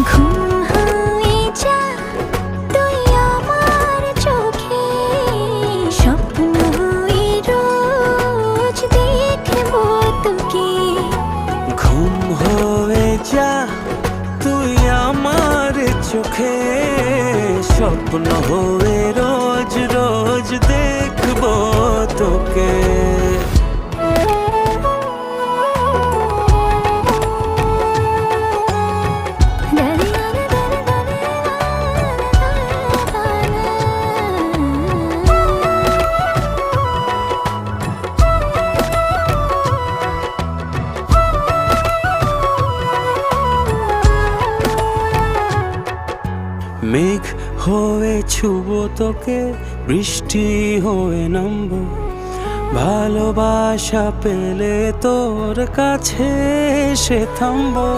ঘুম হয়ে যা তুই আমার চোখে, স্বপ্ন হয়ে রোজ দেখবো তোকে। ঘুম হয়ে যা তুই আমার চোখে, স্বপ্ন হয়ে রোজ রোজ দেখবো তোকে। মেঘ হয়ে ছুবো তোকে, বৃষ্টি হয়ে নামবো, ভালোবাসা পেলে তোর কাছে এসে থামবো।